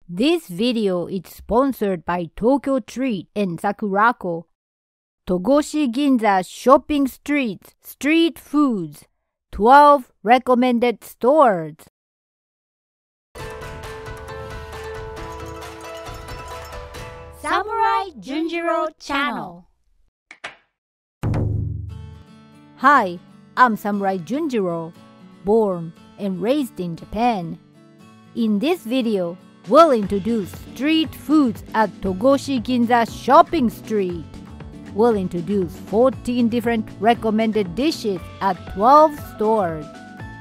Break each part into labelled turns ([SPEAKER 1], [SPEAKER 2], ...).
[SPEAKER 1] This video is sponsored by Tokyo Treat and Sakurako. Togoshi Ginza Shopping Streets, Street Foods, 12 recommended stores.
[SPEAKER 2] Samurai Junjiro Channel.
[SPEAKER 1] Hi, I'm Samurai Junjiro, born and raised in Japan. In this video, we'll introduce street foods at Togoshi Ginza Shopping Street. We'll introduce 14 different recommended dishes at 12 stores.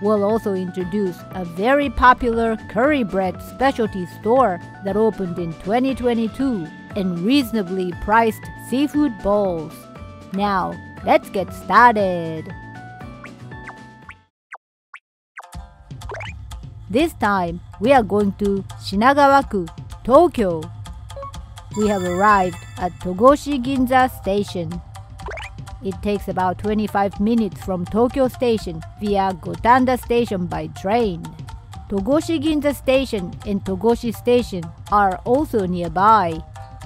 [SPEAKER 1] We'll also introduce a very popular curry bread specialty store that opened in 2022 and reasonably priced seafood bowls. Now, let's get started. This time, we are going to Shinagawa-ku, Tokyo. We have arrived at Togoshi Ginza Station. It takes about 25 minutes from Tokyo Station via Gotanda Station by train. Togoshi Ginza Station and Togoshi Station are also nearby.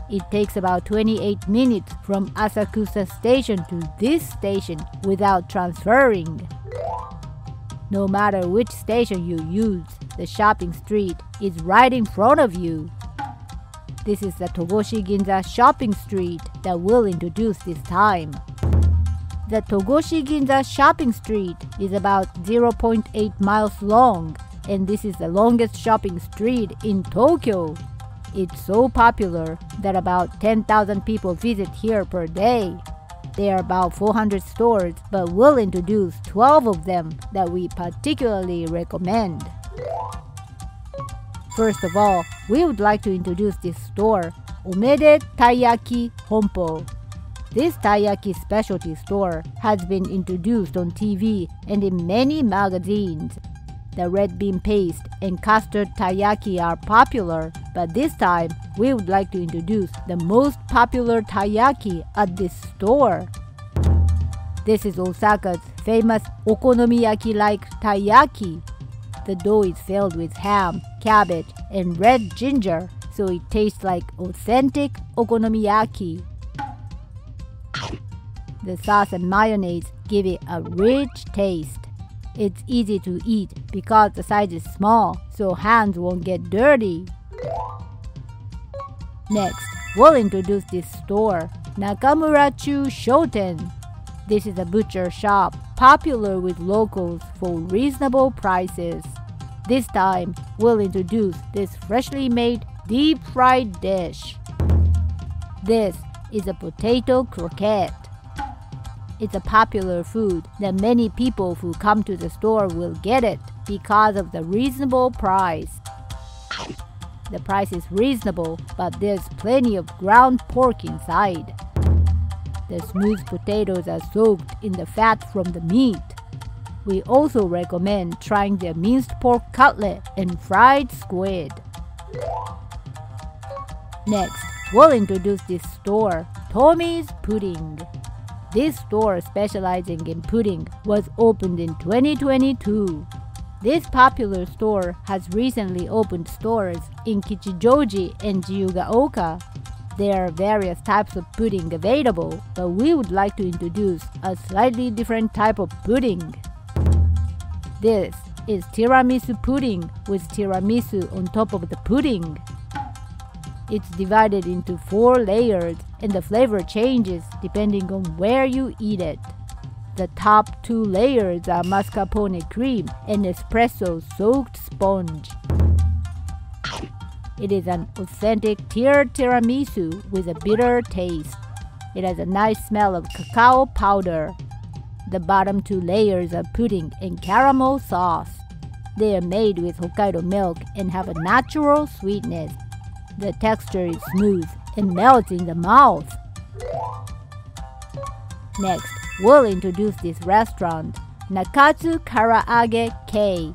[SPEAKER 1] It takes about 28 minutes from Asakusa Station to this station without transferring. No matter which station you use, the shopping street is right in front of you. This is the Togoshi Ginza shopping street that we'll introduce this time. The Togoshi Ginza shopping street is about 0.8 miles long, and this is the longest shopping street in Tokyo. It's so popular that about 10,000 people visit here per day. There are about 400 stores, but we'll introduce 12 of them that we particularly recommend. First of all, we would like to introduce this store, Omede Taiyaki Honpo. This Taiyaki specialty store has been introduced on TV and in many magazines. The red bean paste and custard taiyaki are popular, but this time we would like to introduce the most popular taiyaki at this store. This is Osaka's famous okonomiyaki-like taiyaki. The dough is filled with ham, cabbage, and red ginger, so it tastes like authentic okonomiyaki. The sauce and mayonnaise give it a rich taste. It's easy to eat because the size is small, so hands won't get dirty. Next, we'll introduce this store, Nakamura-chu Shouten. This is a butcher shop popular with locals for reasonable prices. This time, we'll introduce this freshly made deep-fried dish. This is a potato croquette. It's a popular food that many people who come to the store will get it because of the reasonable price. The price is reasonable, but there's plenty of ground pork inside. The smooth potatoes are soaked in the fat from the meat. We also recommend trying their minced pork cutlet and fried squid. Next, we'll introduce this store, Tommy's Pudding. This store specializing in pudding was opened in 2022. This popular store has recently opened stores in Kichijoji and Jiyugaoka. There are various types of pudding available, but we would like to introduce a slightly different type of pudding. This is tiramisu pudding with tiramisu on top of the pudding. It's divided into 4 layers and the flavor changes depending on where you eat it. The top 2 layers are mascarpone cream and espresso-soaked sponge. It is an authentic tiered tiramisu with a bitter taste. It has a nice smell of cacao powder. The bottom 2 layers are pudding and caramel sauce. They are made with Hokkaido milk and have a natural sweetness. The texture is smooth and melts in the mouth. Next, we'll introduce this restaurant, Nakatsu Karaage Kei.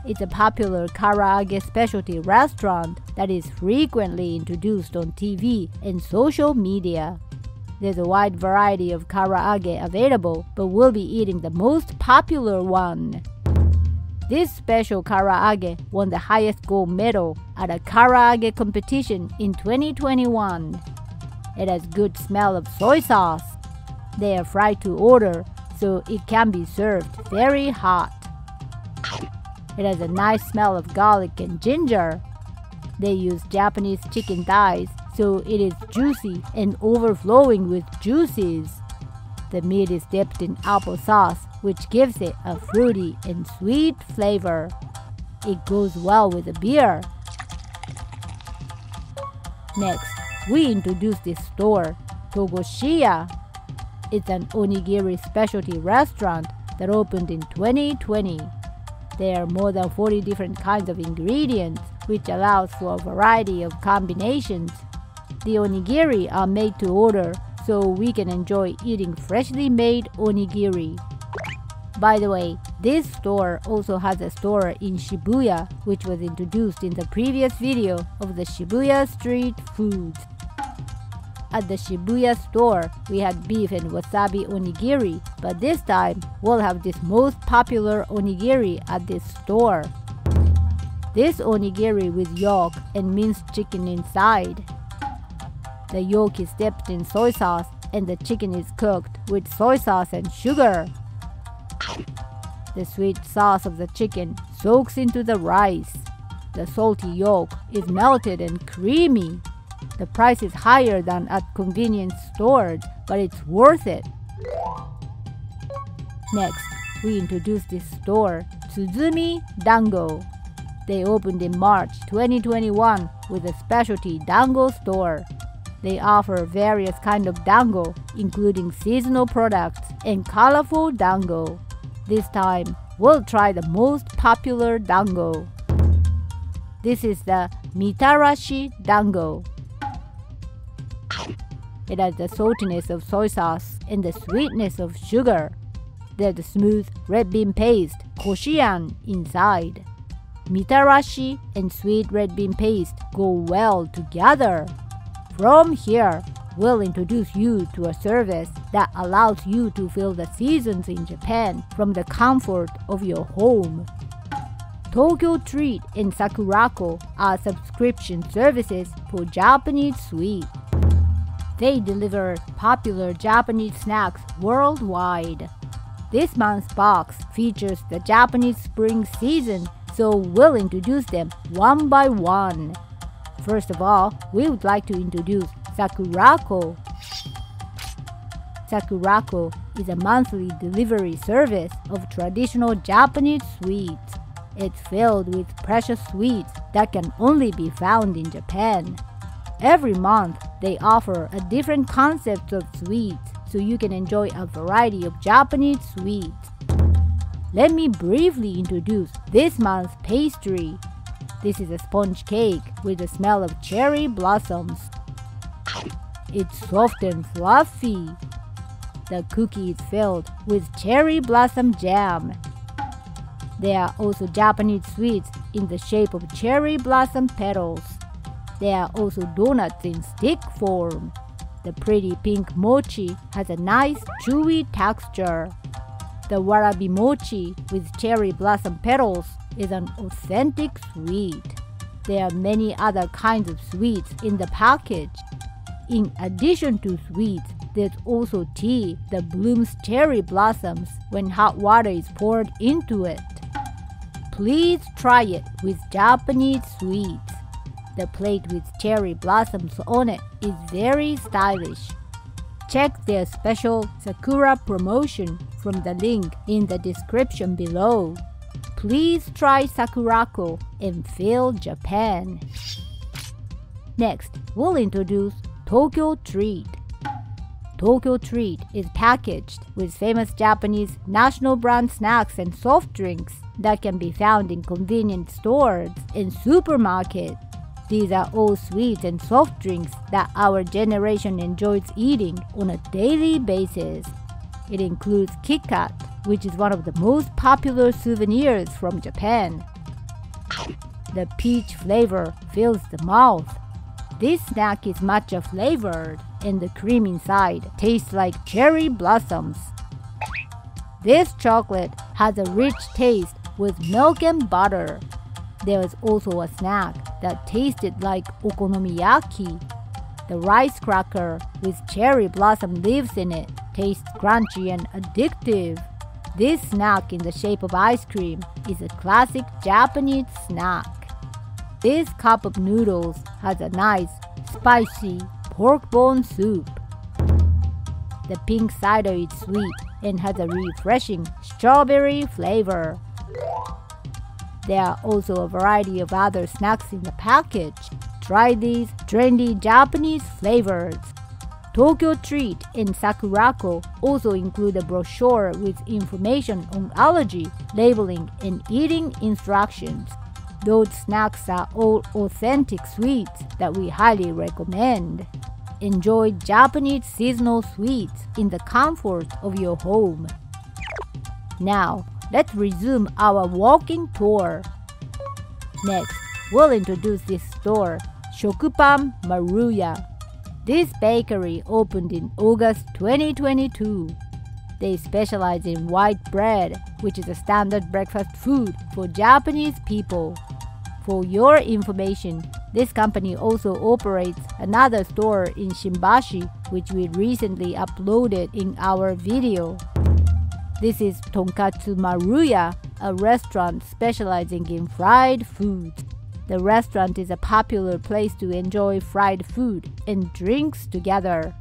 [SPEAKER 1] It's a popular karaage specialty restaurant that is frequently introduced on TV and social media. There's a wide variety of karaage available, but we'll be eating the most popular one. This special karaage won the highest gold medal at a karaage competition in 2021. It has good smell of soy sauce. They are fried to order, so it can be served very hot. It has a nice smell of garlic and ginger. They use Japanese chicken thighs, so it is juicy and overflowing with juices. The meat is dipped in applesauce, which gives it a fruity and sweet flavor. It goes well with a beer. Next, we introduce this store, Togoshiya. It's an onigiri specialty restaurant that opened in 2020. There are more than 40 different kinds of ingredients, which allows for a variety of combinations. The onigiri are made to order, so we can enjoy eating freshly made onigiri. By the way, this store also has a store in Shibuya, which was introduced in the previous video of the Shibuya street foods. At the Shibuya store, we had beef and wasabi onigiri, but this time we'll have this most popular onigiri at this store. This onigiri with yolk and minced chicken inside. The yolk is dipped in soy sauce and the chicken is cooked with soy sauce and sugar. The sweet sauce of the chicken soaks into the rice. The salty yolk is melted and creamy. The price is higher than at convenience stores, but it's worth it. Next, we introduce this store, Tsuzumi Dango. They opened in March 2021 with a specialty dango store. They offer various kinds of dango, including seasonal products and colorful dango. This time, we'll try the most popular dango. This is the mitarashi dango. It has the saltiness of soy sauce and the sweetness of sugar. There's the smooth red bean paste, koshien, inside. Mitarashi and sweet red bean paste go well together. From here, we'll introduce you to a service that allows you to feel the seasons in Japan from the comfort of your home. Tokyo Treat and Sakurako are subscription services for Japanese sweets. They deliver popular Japanese snacks worldwide. This month's box features the Japanese spring season, so we'll introduce them one by one. First of all, we would like to introduce Sakurako. Sakurako is a monthly delivery service of traditional Japanese sweets. It's filled with precious sweets that can only be found in Japan. Every month, they offer a different concept of sweets, so you can enjoy a variety of Japanese sweets. Let me briefly introduce this month's pastry. This is a sponge cake with the smell of cherry blossoms. It's soft and fluffy. The cookie is filled with cherry blossom jam. There are also Japanese sweets in the shape of cherry blossom petals. There are also donuts in stick form. The pretty pink mochi has a nice chewy texture. The warabi mochi with cherry blossom petals is an authentic sweet. There are many other kinds of sweets in the package. In addition to sweets, there's also tea that blooms cherry blossoms when hot water is poured into it. Please try it with Japanese sweets. The plate with cherry blossoms on it is very stylish. Check their special Sakura promotion from the link in the description below. Please try Sakurako and feel Japan. Next, we'll introduce Tokyo Treat. Tokyo Treat is packaged with famous Japanese national brand snacks and soft drinks that can be found in convenience stores and supermarkets. These are all sweets and soft drinks that our generation enjoys eating on a daily basis. It includes Kit Kat, which is one of the most popular souvenirs from Japan. The peach flavor fills the mouth. This snack is matcha flavored, and the cream inside tastes like cherry blossoms. This chocolate has a rich taste with milk and butter. There was also a snack that tasted like okonomiyaki. The rice cracker with cherry blossom leaves in it tastes crunchy and addictive. This snack in the shape of ice cream is a classic Japanese snack. This cup of noodles has a nice, spicy pork bone soup. The pink cider is sweet and has a refreshing strawberry flavor. There are also a variety of other snacks in the package. Try these trendy Japanese flavors. Tokyo Treat and Sakurako also include a brochure with information on allergy, labeling, and eating instructions. Those snacks are all authentic sweets that we highly recommend. Enjoy Japanese seasonal sweets in the comfort of your home. Now, let's resume our walking tour. Next, we'll introduce this store, Shoku-pan Maruya. This bakery opened in August 2022. They specialize in white bread, which is a standard breakfast food for Japanese people. For your information, this company also operates another store in Shimbashi, which we recently uploaded in our video. This is Tonkatsu Maruya, a restaurant specializing in fried foods. The restaurant is a popular place to enjoy fried food and drinks together.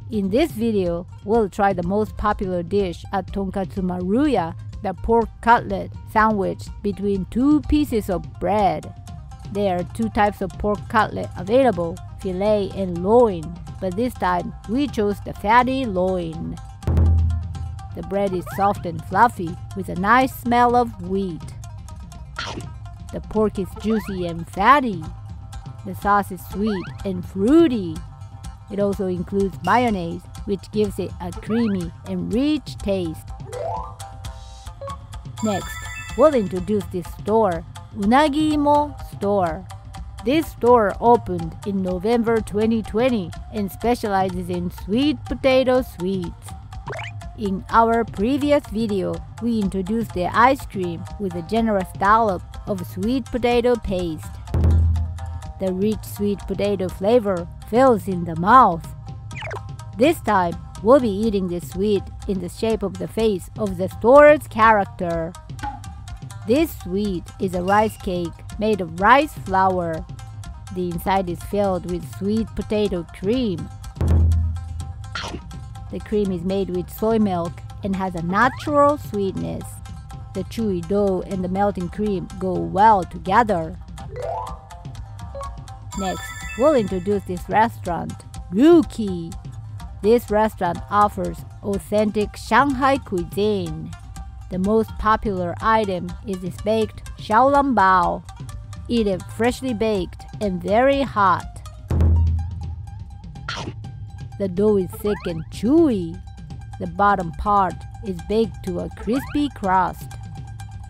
[SPEAKER 1] In this video, we'll try the most popular dish at Tonkatsu Maruya, the pork cutlet sandwiched between two pieces of bread. There are two types of pork cutlet available, filet and loin, but this time we chose the fatty loin. The bread is soft and fluffy with a nice smell of wheat. The pork is juicy and fatty. The sauce is sweet and fruity. It also includes mayonnaise, which gives it a creamy and rich taste. Next, we'll introduce this store, Unagi-imo STORE. This store opened in November 2020 and specializes in sweet potato sweets. In our previous video, we introduced the ice cream with a generous dollop of sweet potato paste. The rich sweet potato flavor fills in the mouth. This time, we'll be eating the sweet in the shape of the face of the store's character. This sweet is a rice cake made of rice flour. The inside is filled with sweet potato cream. The cream is made with soy milk and has a natural sweetness. The chewy dough and the melting cream go well together. Next, we'll introduce this restaurant, Ryuki. This restaurant offers authentic Shanghai cuisine. The most popular item is this baked xiaolongbao. Eat it freshly baked and very hot. The dough is thick and chewy. The bottom part is baked to a crispy crust.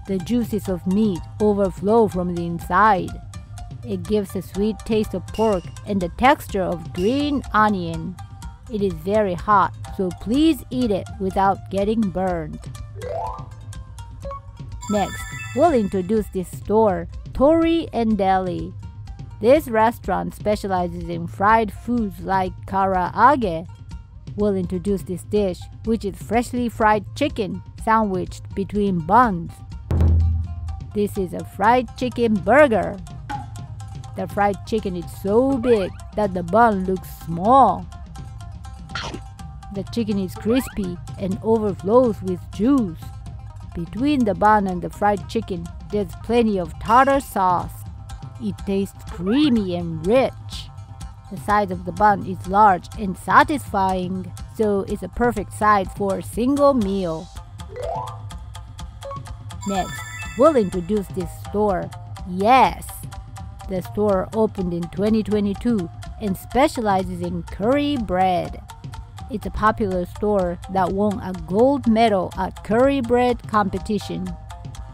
[SPEAKER 1] The juices of meat overflow from the inside. It gives a sweet taste of pork and the texture of green onion. It is very hot, so please eat it without getting burned. Next, we'll introduce this store, Tori and Deli. This restaurant specializes in fried foods like karaage. We'll introduce this dish, which is freshly fried chicken sandwiched between buns. This is a fried chicken burger. The fried chicken is so big that the bun looks small. The chicken is crispy and overflows with juice. Between the bun and the fried chicken, there's plenty of tartar sauce. It tastes creamy and rich. The size of the bun is large and satisfying, so it's a perfect size for a single meal. Next, we'll introduce this store, Yes. The store opened in 2022 and specializes in curry bread. It's a popular store that won a gold medal at curry bread competition.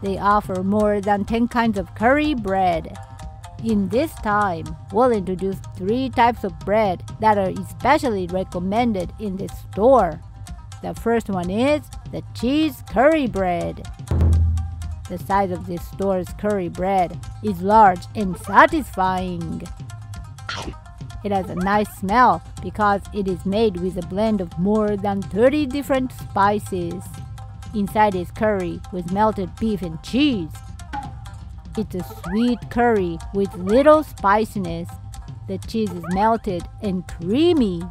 [SPEAKER 1] They offer more than 10 kinds of curry bread. In this time, we'll introduce 3 types of bread that are especially recommended in this store. The first one is the cheese curry bread. The size of this store's curry bread is large and satisfying. It has a nice smell because it is made with a blend of more than 30 different spices. Inside is curry with melted beef and cheese. It's a sweet curry with little spiciness. The cheese is melted and creamy.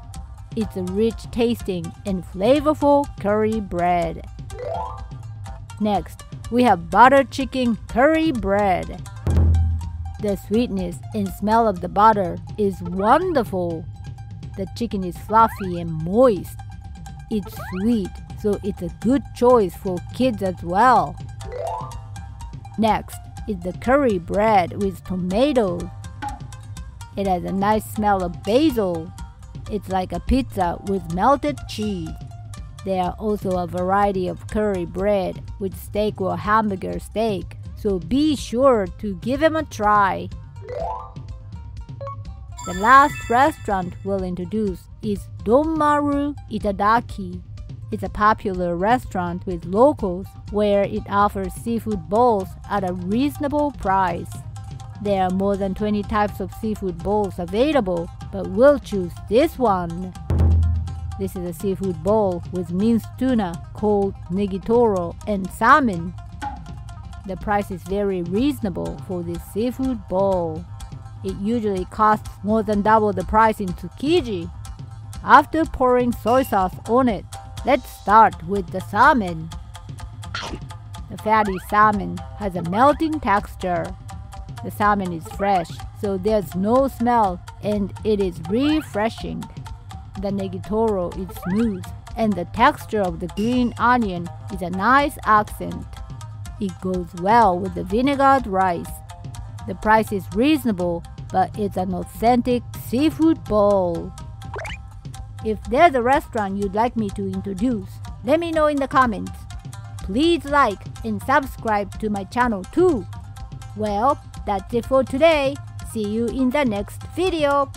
[SPEAKER 1] It's a rich tasting and flavorful curry bread. Next, we have butter chicken curry bread. The sweetness and smell of the butter is wonderful. The chicken is fluffy and moist. It's sweet, so it's a good choice for kids as well. Next is the curry bread with tomatoes. It has a nice smell of basil. It's like a pizza with melted cheese. There are also a variety of curry bread with steak or hamburger steak, so be sure to give them a try. The last restaurant we'll introduce is Donmaru Itadaki. It's a popular restaurant with locals where it offers seafood bowls at a reasonable price. There are more than 20 types of seafood bowls available, but we'll choose this one. This is a seafood bowl with minced tuna called negitoro and salmon. The price is very reasonable for this seafood bowl. It usually costs more than double the price in Tsukiji. After pouring soy sauce on it, let's start with the salmon. The fatty salmon has a melting texture. The salmon is fresh, so there's no smell and it is refreshing. The negitoro is smooth and the texture of the green onion is a nice accent. It goes well with the vinegared rice. The price is reasonable, but it's an authentic seafood bowl. If there's a restaurant you'd like me to introduce, let me know in the comments. Please like and subscribe to my channel too. Well, that's it for today. See you in the next video.